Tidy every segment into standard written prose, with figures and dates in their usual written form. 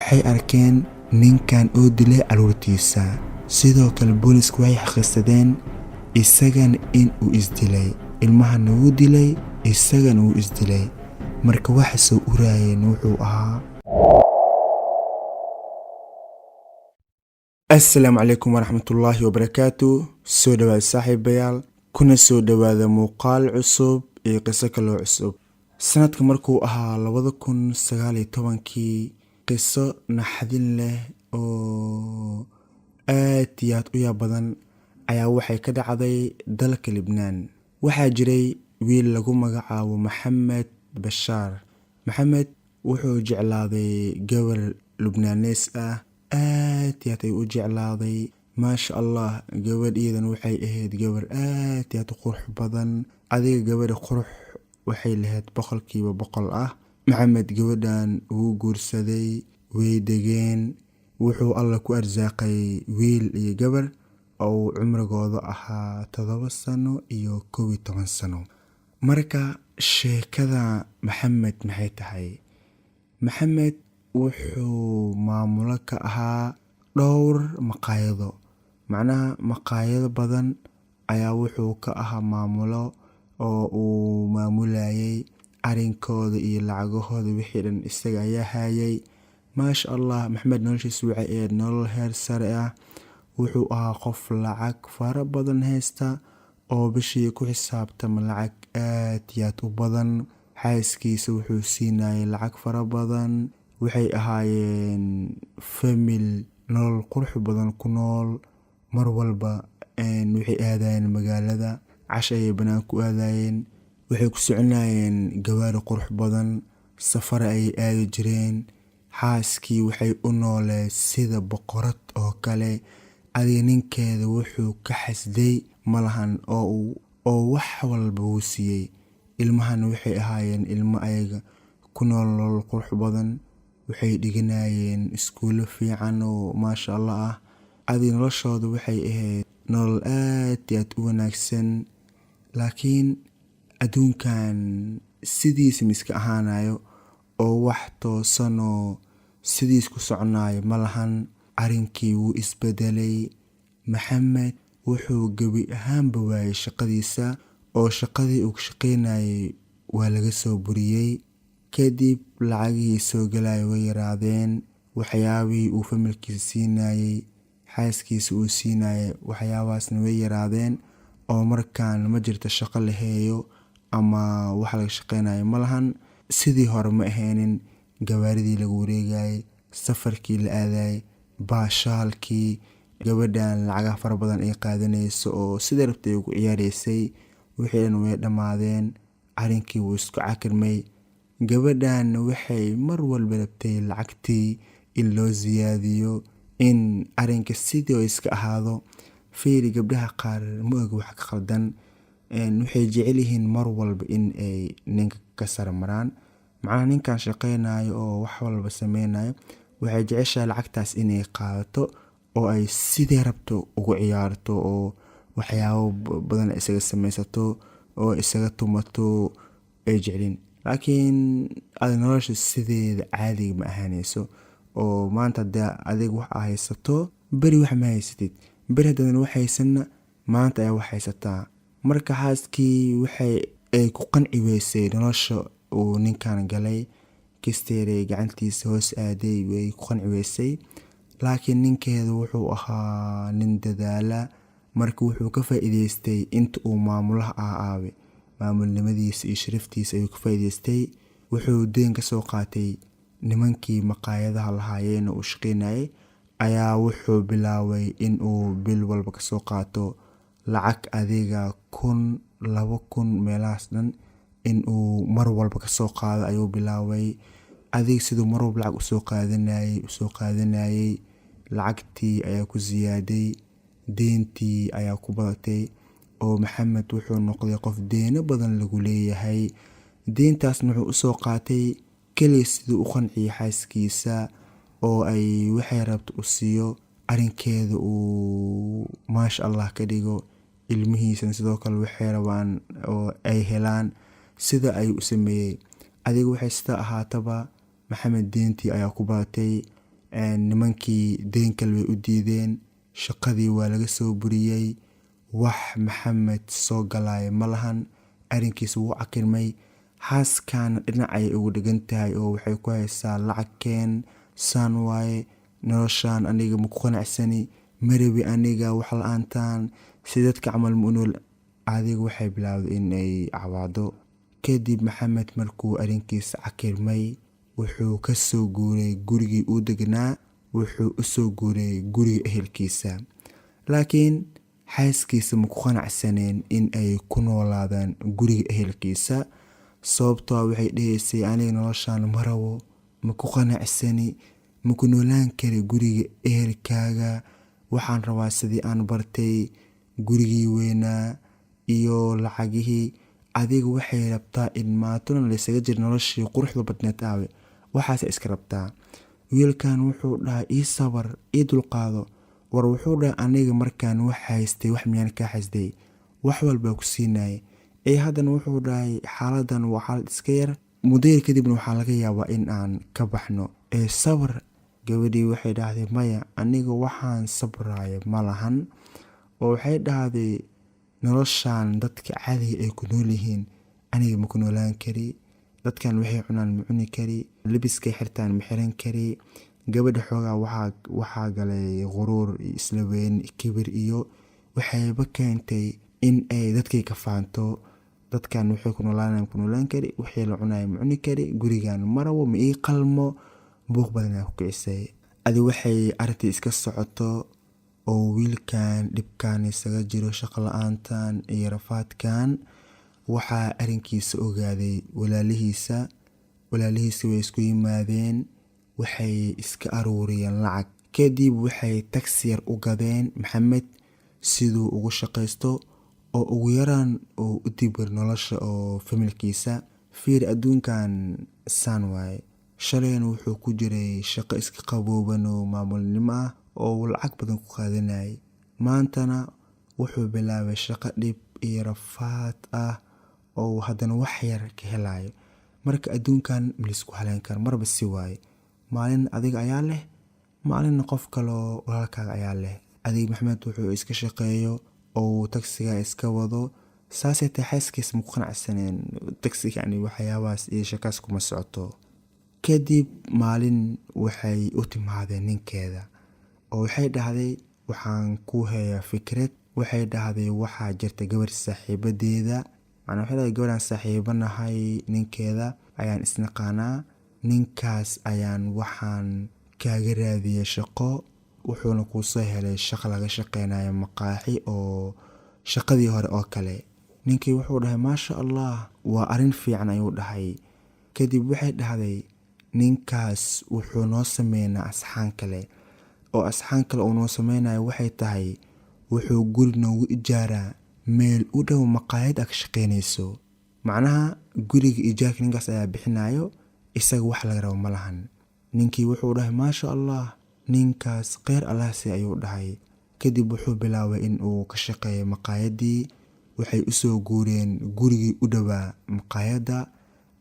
waxay arkeen ninkan oo dilay caruurtiisa. sidoo kale boolisku waxay xaqiiqsadeen isagan in uu isdilay, ilmahana wuu dilay, isagana wuu isdilay. marka waxa soo urayeen wuxuu ahaa. assalaamu calaykum waraxmatullaahi wabarakaatu. soo dhawaad saaxiibayaal, kuna soo dhawaada muuqaal cusub iyo qiso kaloo cusub. sanadka markuu ahaa 2019, qiso naxdin leh oo aad iyo aad u yaab badan ayaa waxay ka dhacday dalka Libnaan. waxaa jiray wiil lagu magacaabo Maxamed Bashaar. maxamed wuxuu jeclaaday gabar Lubnaanees ah, aad iyo aad ay u jeclaaday. maasha allah, gabadhiidan waxay ahayd gabar aad iyo aad u qurux badan. adiga gabadha qurux waxay lahayd 100% ah. maxamed gabadhan wuu guursaday, way degeen. wuxuu alla ku arsaaqay wiil iyo gabar oo cumrigooda ahaa 7 sano iyo 11 sano. marka sheekada maxamed maxay tahay? maxamed wuxuu maamulo ka ahaa dhowr maqaayado, macnaha maqaayado badan ayaa wuxuu ka ahaa maamulo oo uu maamulayay arinkooda iyo lacagahooda, wixii dhan isaga ayaa hayay. maasha allah, maxamed noloshiisa waxay ahayd nolol heer sare ah. wuxuu ahaa qof lacag fara badan haysta oo bishii ku xisaabtama lacag aad iyo aad u badan. xaaskiisa wuxuu siinayay lacag fara badan. waxay ahaayeen famil nolol qurux badan ku nool. mar walba waxay aadayeen magaalada, cash ayay banaan ku aadayeen. waxay ku soconayeen gawaari qurux badan, safar ayay aadi jireen. xaaskii waxay u nooleed sida boqorad oo kale. adiga ninkeeda wuxuu ka xasday malahan oo wax walba wuu siiyey. ilmahana waxay ahaayeen ilmo ayaga ku nool nolol qurux badan. waxay dhiganayeen iskuulo fiican oo maasha allah ah. adiga noloshooda waxay ahayd nolol aad iyo aad u wanaagsan. laakiin adduunkan sidiisa miska ahaanayo oo wax toosanoo sidiis ku soconayo malahan. arrinkii wuu isbedelay. maxamed wuxuu gebi ahaanba waayay shaqadiisa, oo shaqadii uu ka shaqaynayay waa laga soo buriyey. kadib lacagihii soo galaya way yaraadeen. waxyaabihii uu familkiisa siinayay, xaaskiisa uu siinayay, waxyaabahaasna way yaraadeen. oo markaan ma jirto shaqo la heeyo ama wax laga shaqaynayo malahan. sidii hore ma ahaynin. gawaaridii lagu wareegayay, safarkii la aadayay, baashaalkii, gabadhan lacagaha fara badan ay qaadanayso oo sidii rabtay ugu ciyaaraysay, wixii dhan way dhammaadeen. arrinkii wuu isku cakirmay. gabadhan waxay mar walba rabtay lacagtii in loo siyaadiyo, in arrinka sidii oo iska ahaado. fiiri, gabdhaha qaar ma og wax ka khaldan. waxay jecel yihiin mar walba in ay ninka ka sara maraan. macnaha ninkan shaqaynayo oo wax walba sameynayo, waxay jeceshahay lacagtaas inay qaadato oo ay sidii rabto ugu ciyaarto, oo waxyaabo badan isaga samaysato oo isaga tumato ay jeclin. laakiin nolosha sideeda caadiga ma ahaanayso. oo maanta haddii adiga wax aa haysato, beri wax ma haysatid. beri haddaadan wax haysanna, maanta ayaa wax haysataa. marka xaaskii waxay ku qanci weysay nolosha uu ninkan galay. kisteeray gacantiisa hoos aaday, way ku qanci weysay. laakiin ninkeeda wuxuu ahaa nin dadaala. marka wuxuu ka faa'iidaystay inta uu maamulaha aabe, maamulnimadiisa iyo sharaftiisa ayuu ka faa'iidaystay. wuxuu deen ka soo qaatay nimankii maqaayadaha lahaayeen uu shaqaynayay. ayaa wuxuu bilaabay in uu bil walba ka soo qaato lacag adiga 1,000-2,000 meelahaas dhan in uu mar walba ka soo qaado ayuu bilaabay. adiga siduu mar walba lacag usoo qaadanayay, lacagtii ayaa ku ziyaaday, deentii ayaa ku badatay. oo maxamed wuxuu noqday qof deeno badan lagu leeyahay. deentaasna wuxuu usoo qaatay keliya siduu u qanciyay xaaskiisa, oo ay waxay rabto u siiyo, arrinkeeda uu maasha allah ka dhigo. ilmihiisana sidoo kale waxay rabaan oo ay helaan sida ayuu u sameeyey. adiga waxay sida ahaataba maxamed deentii ayaa ku baatay. nimankii deen kale way u diideen, shaqadii waa laga soo buriyey, wax Maxamed soo galaya ma lahan, arrinkiisa wuu cakirmay. xaaskaana dhinac ayay ugu dhegan tahay oo waxay ku haysaa lacagkeen saan waaye, noloshaan aniga ma ku qanacsani, marabi aniga wax la-aantaan, si dadka camal ma u nool. adiga waxay bilaawday in ay cawaado. kadib Maxamed markuu arrinkiisa cakirmay wuxuu ka soo guuray gurigii uu deganaa, wuxuu u soo guuray guriga ehelkiisa. laakiin xaaskiisa ma ku qanacsaneen in ay ku noolaadaan guriga ehelkiisa, sababtoo waxay dhahaysay aniga noloshaan ma rabo, ma ku qanacsani, ma ku noolaan kari guriga ehelkaaga, waxaan rabaa sidii aan bartay gurigii weynaa iyo lacagihii. adiga waxay rabtaa in maantuna laysaga jir noloshii quruxda badneed aawe, waxaase iska rabtaa. wiilkan wuxuu dhahay ii sabar, ii dulqaado. war wuxuu dhahay aniga markaan wax haystay wax miyaan kaa haystay, wax walbaa ku siinayay. haddana wuxuu dhahay xaaladan waa xaalad iska yar, muddo kadibna waxaa laga yaabaa in aan ka baxno. sabar. gabadhii waxay dhahday maya, aniga waxaan sabraayo ma lahan. oo waxay dhahday noloshaan dadka caadiga ay ku nool yihiin aniga ma ku noolaan kari, dadkan waxay cunaan ma cuni kari, labiskay xirtaan ma xiran kari. gabadha xoogaa waxaa galay quruur iyo isla weyn kibir, iyo waxayba keentay in ay dadkay ka faanto. dadkan waxay ku noolaan kari, wixii la cunayo ma cuni kari, gurigan ma rabo, ma ii qalmo, buuq badanaa ku kicisay. adi waxay arrintii iska socoto oo wiilkan dhibkan isaga jiro, shaqo la-aantan iyo rafaadkan, waxaa arrinkiisa ogaaday walaalihiisa way isku yimaadeen, waxay iska aruuriyeen lacag. kadib waxay taksi yar u gadeen Maxamed siduu ugu shaqaysto oo ugu yaraan oo u dibir nolosha oo familkiisa. fiir adduunkan saan waaye, shalayna wuxuu ku jiray shaqo iska qabooban oo maamulnimo ah oo lacag badan ku qaadanayay, maantana wuxuu bilaabay shaqo dhib iyo rafaad ah oo haddana wax yar ka helayo. marka adduunkan malisku haleyn karo, marba si waaye, maalin adiga ayaa leh, maalinna qof kaloo walaalkaaga ayaa leh. adiga Maxamed wuxuu iska shaqeeyo oo taksiga iska wado, saasay tahay xaaskiisa ma ku qanacsaneen taksiga, yani waxyaabahaas iyo shakaas kuma socoto. kadib maalin waxay u timaadeen ninkeeda oo waxay dhahday waxaan ku hayaa fikrad. waxay dhahday waxaa jirta gabar saaxiibadeeda, macnaa waxay dhahday gabadhaan saaxiibanahay ninkeeda ayaan isnaqaanaa, ninkaas ayaan waxaan kaaga raadiyay shaqo, wuxuuna kuu soo helay shaqo laga shaqeynayo maqaaxi oo shaqadii hore oo kale. ninkii wuxuu dhahay maasha allah, waa arrin fiican ayuu dhahay. kadib waxay dhahday ninkaas wuxuu noo sameynaa asxaan kale, oo asxaan kale uu noo sameynayo waxay tahay wuxuu guri noogu ijaaraa meel u dhow maqaayad ka shaqeynayso. macnaha guriga ijaarka ninkaas ayaa bixinayo, isaga wax laga rabo ma lahan. ninkii wuxuu dhahay maasha allah, ninkaas kheyr allahsi ayuu dhahay. kadib wuxuu bilaabay in uu ka shaqeeyo maqaayadii. waxay u soo guureen gurigii u dhowaa maqaayadda,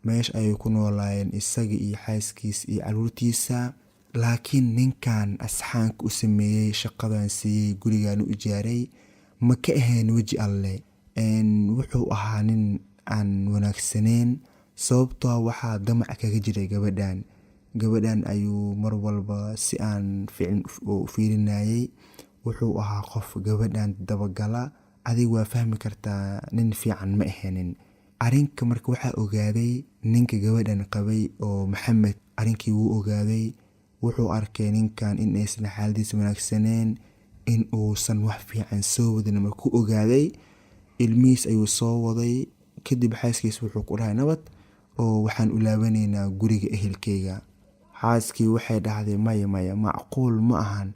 meesha ayay ku noolaayeen isaga iyo xaaskiisa iyo caruurtiisa. laakiin ninkan asxaanka u sameeyey, shaqadan siiyey, gurigan u ijaaray, ma ka ahayn weji alle. wuxuu ahaa nin aan wanaagsaneyn, sababtoo waxaa damac kaga jiray gabadhan ayuu mar walba si aan fiicin u fiirinayay. wuxuu ahaa qof gabadhan dabagala. adiga waa fahmi kartaa nin fiican ma ahanin. arrinka marka waxaa ogaaday ninka gabadhan qabay oo Maxamed. arrinkii wuu ogaaday, wuxuu arkay ninkan in aysan xaaladiisa wanaagsaneen, in uusan wax fiican soo wadin. markuu ogaaday, ilmihiis ayuu soo waday. kadib xaaskiisa wuxuu ku dhahay nabad, oo waxaan u laabanaynaa guriga ehelkeyga. xaaskii waxay dhahday maya macquul ma ahan,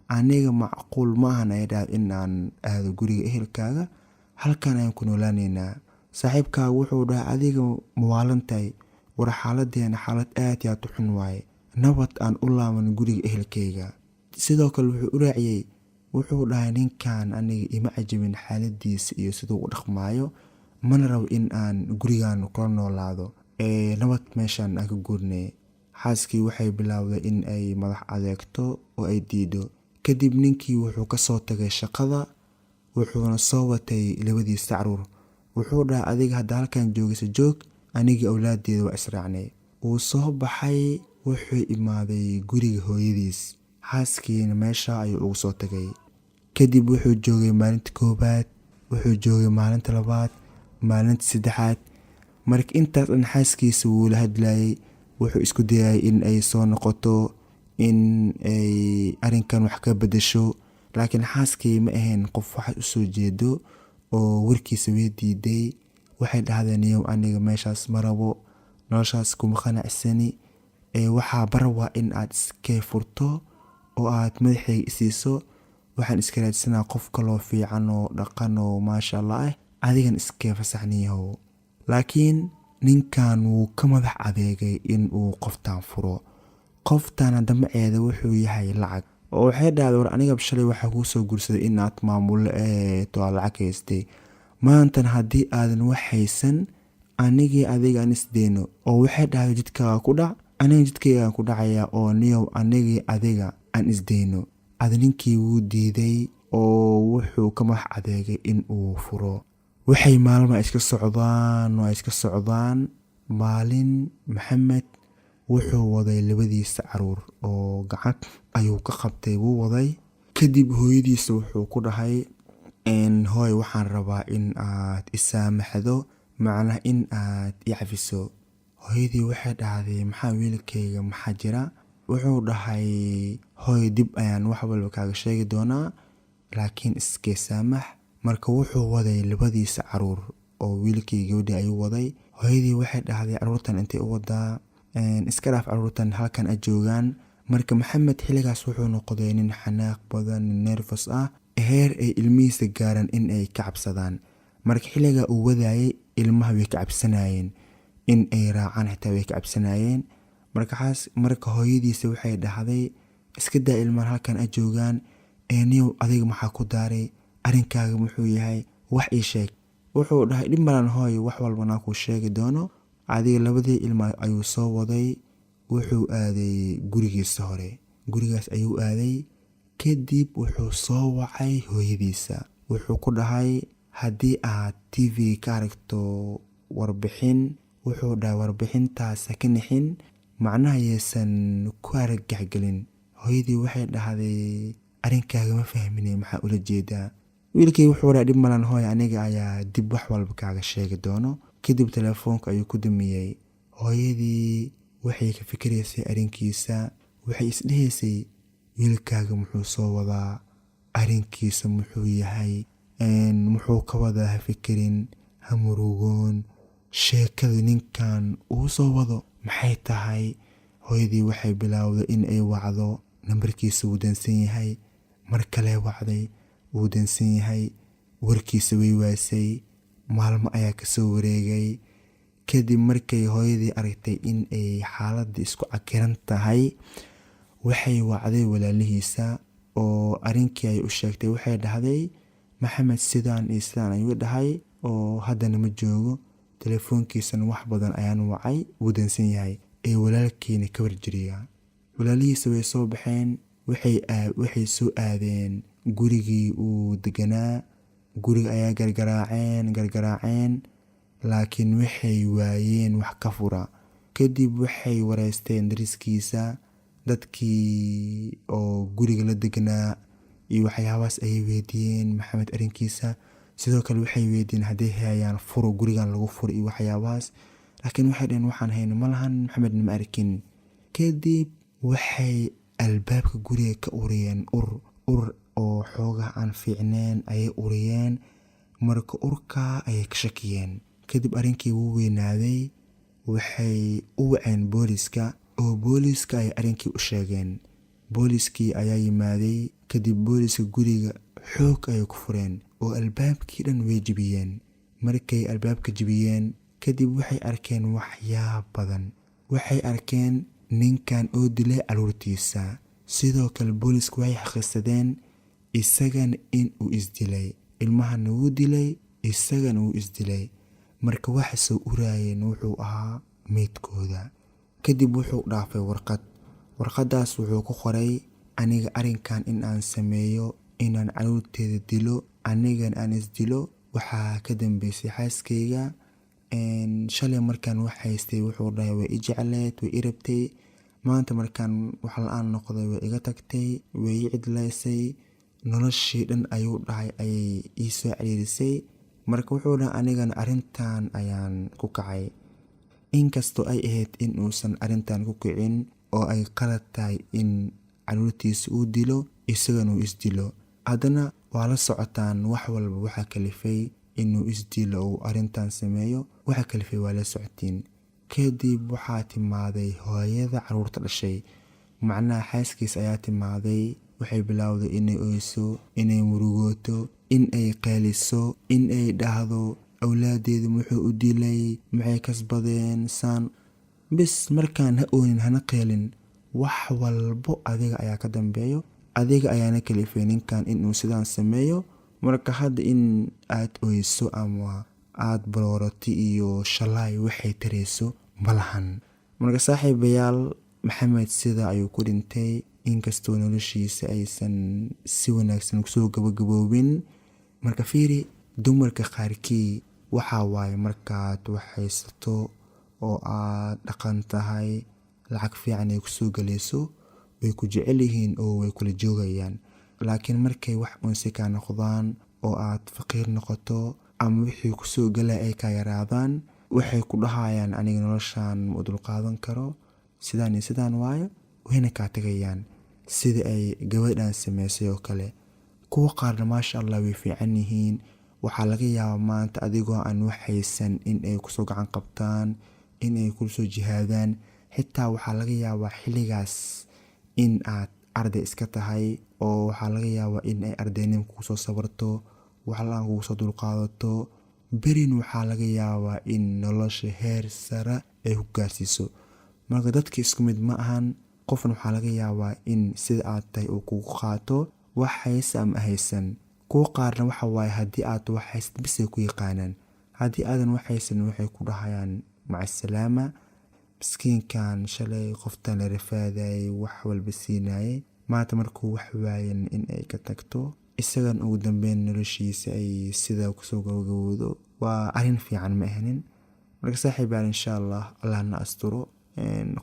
aniga macquul ma ahan ay dhahday in aan aado guriga ehelkaaga, halkan ayaan ku noolaanaynaa. saaxiibkaaga wuxuu dhahay adiga mawaalantahay, war xaaladeena xaalad aad iyo aad u xun waaye, nabad aan u laaban guriga ehelkeyga. sidoo kale wuxuu u raaciyey, wuxuu dhahay ninkan aniga ima cajabin xaaladiisa iyo siduu u dhaqmaayo, mana rabo in aan gurigan kula noolaado, nabad meeshaan aan ka guurnay. xaaskii waxay bilowday in ay madax adeegto oo ay diido. Kadib ninkii wuxuu ka soo tagay shaqada, wuxuuna soo watay labadiisa caruur. Wuxuu dhahay adiga hadda halkan joogaysa joog, anigii awlaadeeda waa israacnay. Wuu soo baxay, wuxuu imaaday guriga hooyadiis. Xaaskiina meesha ayuu ugu soo tagay. Kadib wuxuu joogay maalinta koobaad, wuxuu joogay maalinta labaad, maalinta saddexaad. Marka intaas dhan xaaskiisa wuu la hadlayay, wuxuu isku dayay in ay soo noqoto, in ay arrinkan wax ka bedesho. Laakiin xaaskii ma ahayn qof wax u soo jeedo oo warkiisa way diiday. Waxay dhahdeen yow aniga meeshaas ma rabo, noloshaas kuma qanacsani. Waxaa barwa in aad iska furto oo aad madaxayga isiiso. Waxaan iska raadsanaa qof kaloo fiican oo dhaqan oo maasha Allah adigan iska fasaxniyow. Laakiin ninkan wuu ka madax adeegay in uu qoftaan furo. Qoftaan damaceeda wuxuu yahay lacag. Oo waxay dhahday war aniga shalay waxa kuu soo guursaday in aad maamulo to lacag haystay. Maantan haddii aadan wax haysan, anigii adiga aan isdeeno. Oo waxay dhahday jidkaaga ku dhac, aniga jidkayga ku dhacaya oo niyow anigii adiga aan isdeeno. Ninkii wuu diiday oo wuxuu ka madax adeegay in uu furo. Waxay maalmo iska socdaan. Maalin Maxamed wuxuu waday labadiisa caruur oo gacan ayuu ka qabtay, wuu waday. Kadib hooyadiisa wuxuu ku dhahay hooy waxaan rabaa in aad isaamaxdo, macnaha in aad i cafiso. Hooyadii waxay dhahday maxaa wiilkayga maxaa jira? Wuxuu dhahay hooy dib ayaan wax walba kaaga sheegi doonaa, laakiin iska saamax. Marka wuxuu waday labadiisa caruur oo wiilkii gabadhii ayuu waday. Hooyadii waxay dhahday caruurtan intay u wadaa, iska dhaaf caruurtan halkan ay joogaan. Marka Maxamed xiligaas wuxuu noqday nin xanaaq badan, nervous ah, heer ay ilmihiisa gaaran in ay ka cabsadaan. Marka xiliga uu wadayay ilmaha way ka cabsanayeen, in ay raacaan xitaa way ka cabsanayeen. Marka hooyadiisa waxay dhahday iska daa ilmahan halkan ay joogaan, niyow adiga maxaa ku daaray, arrinkaaga muxuu yahay, wax ii sheeg. Wuxuu dhahay dhib malan hooy, wax walbana ku sheegi doono. Adiga labadii ilma ayuu soo waday, wuxuu aaday gurigiisa hore. Gurigaas ayuu aaday. Kadib wuxuu soo wacay hooyadiisa. Wuxuu ku dhahay haddii aad TV ka aragto warbixin, wuxuu dhahay warbixintaas ka nixin, macnaha yeesan ku argagaxgelin. Hooyadii waxay dhahday arrinkaaga ma fahminay, maxaa ula jeedaa? Wiilkii wuxuu dhahay dhib malan hooy, aniga ayaa dib wax walba kaaga sheegi doono. Kadib telefoonka ayuu ku damiyay. Hooyadii waxay ka fikiraysay arrinkiisa. Waxay isdhahaysay wiilkaaga muxuu soo wadaa, arrinkiisa muxuu yahay, muxuu ka wadaa, ha fikirin, ha murugoon. Sheekada ninkan uu soo wado maxay tahay? Hooyadii waxay bilowday in ay wacdo. Nambarkiisa wuu dansan yahay. Mar kale wacday, wuu dansan yahay. Warkiisa way waasay. Maalmo ayaa ka soo wareegay. Kadib markay hooyadii aragtay in ay xaaladda isku cakiran tahay, waxay wacday walaalihiisa oo arrinkii ay u sheegtay. Waxay dhahday Maxamed sidaan iyo sidaan ayuu dhahay oo haddana ma joogo. Telefoonkiisana wax badan ayaan wacay, wuu dansan yahay. Walaalkiina ka warjiriya. Walaalihiisa way soo baxeen. Waxay soo aadeen gurigii uu deganaa. Guriga ayaa gargaraaceen, laakiin waxay waayeen wax ka fura. Kadib waxay wareysteen dariskiisa, dadkii oo guriga la deganaa iyo waxyaabahaas ayay weydiiyeen Maxamed arrinkiisa. Sidoo kale waxay weydiiyeen haddii hayaan furo, gurigan lagu furo iyo waxyaabahaas. Laakiin waxay dhaheen waxaan hayno ma lahan, Maxamed ma arkin. Kadib waxay albaabka guriga ka uriyeen ur oo xoogaa aan fiicneen ayay uriyeen. Marka urka ayay ka shakiyeen. Kadib arrinkii wuu weynaaday. Waxay u waceen booliska oo booliska ay arrinkii u sheegeen. Booliskii ayaa yimaaday. Kadib booliska guriga xoog ayay ku fureen oo albaabkii dhan way jibiyeen. Markay albaabka jibiyeen, kadib waxay arkeen waxyaabo badan. Waxay arkeen ninkan oo dilay caruurtiisa. Sidoo kale booliska waxay xaqiiqsadeen isagana in uu isdilay. Ilmahana wuu dilay, isagana wuu isdilay. Marka waxa soo urayeen wuxuu ahaa meydkooda. kadib wuxuu dhaafay warqadaas wuxuu ku qoray aniga arrinkan in aan sameeyo, inaan caruurteeda dilo, anigan aan isdilo waxaa ka dambeysay xaaskeyga. Shalay markaan wax haystay wuxuu dhahay way i jecleed, way i rabtay, maanta markaan wax la-aan noqday way iga tagtay, way i cidlaysay, noloshii dhan ayuu dhahay ayay ii soo celiirisay. Marka wuxuu dhahay anigana arrintan ayaan ku kacay, inkastoo ay ahayd in uusan arrintan ku kicin oo ay qalad tahay in caruurtiisa uu dilo isagana uu isdilo, haddana waa la socotaan wax walba waxaa kalifay inuu isdilo uu arrintan sameeyo, waxa kalifay waa la socotiin. Kadib waxaa timaaday hooyada caruurta dhashay, macnaha xaaskiisa ayaa timaaday. Waxay bilowday inay oyso, inay murugooto, in ay qayliso, in ay dhahdo awlaadeedu muxuu u dilay, maxay kasbadeen saan. bis markaan ha oonin hana qaylin, wax walbo adiga ayaa ka dambeeyo, adiga ayaana kalifay ninkan inuu sidaan sameeyo. Marka hadda in aad oyso ama aad baroorati iyo shalay waxay tarayso malahan. Marka saaxiibayaal, Maxamed sida ayuu ku dhintay, inkastoo noloshiisa aysan si wanaagsan kusoo gabagaboobin. Marka fiiri, dumarka qaarkii waxaa waaye markaad wax haysato oo aad dhaqan tahay, lacag fiican ay kusoo galayso, way ku jecel yihiin oo way kula joogayaan. Laakiin markay wax unsi ka noqdaan oo aad faqiir noqoto ama wixii kusoo galay ay ka yaraadaan, waxay ku dhahayaan aniga noloshaan ma dulqaadan karo, sidaan iyo sidaan waayo, wayna kaa tagayaan sida ay gabadhan sameysay oo kale. Kuwa qaarna maasha Allah way fiican yihiin, waxaa laga yaabaa maanta adigoo aan wax haysan in ay kusoo gacan qabtaan, in ay kusoo jihaadaan. Xitaa waxaa laga yaabaa xilligaas in aad arday iska tahay, oo waxaa laga yaabaa in ay ardaynimo kugu soo sabarto, wax la-aan kugu soo dulqaadato. berin waxaa laga yaabaa in nolosha heer sare ay ku gaarsiiso. Marka dadka isku mid ma ahan, qofna waxaa laga yaabaa in sida aad tahay uu kugu qaato wax haysa ama haysan. Kuwa qaarna waxa waaye haddii aad wax haysid bis ay ku yaqaanaan, haddii aadan wax haysan waxay ku dhahayaan macasalaama. Miskiinkan shalay qoftan la rafaaday wax walba siinayay, maanta markuu wax waayan in ay ka tagto, isagan ugu dambeyn noloshiisa ay sida kusoo gabagabowdo, waa arrin fiican ma ahanin. Marka saaxiibayaal, insha Allah Allahna asturo,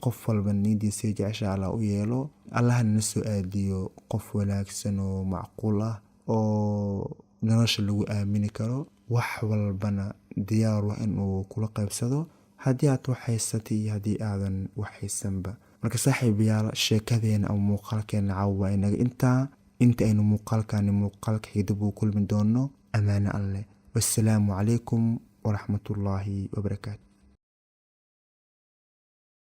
qof walba nidiisa jecesha Allah u yeelo, Allahna na soo aadiyo qof wanaagsan oo macquul ah oo nolosha lagu aamini karo, wax walbana diyaar ah in uu kula qaybsado, haddii aad wax haysatay iyo haddii aadan wax haysanba. Marka saaxiibayaal, sheekadeena ama muuqaalkeena caawa inaga inta aynu muuqaalka xigdib u kulmi doono, amaano alle. Wassalaamu calaykum waraxmatullaahi wabarakaatu.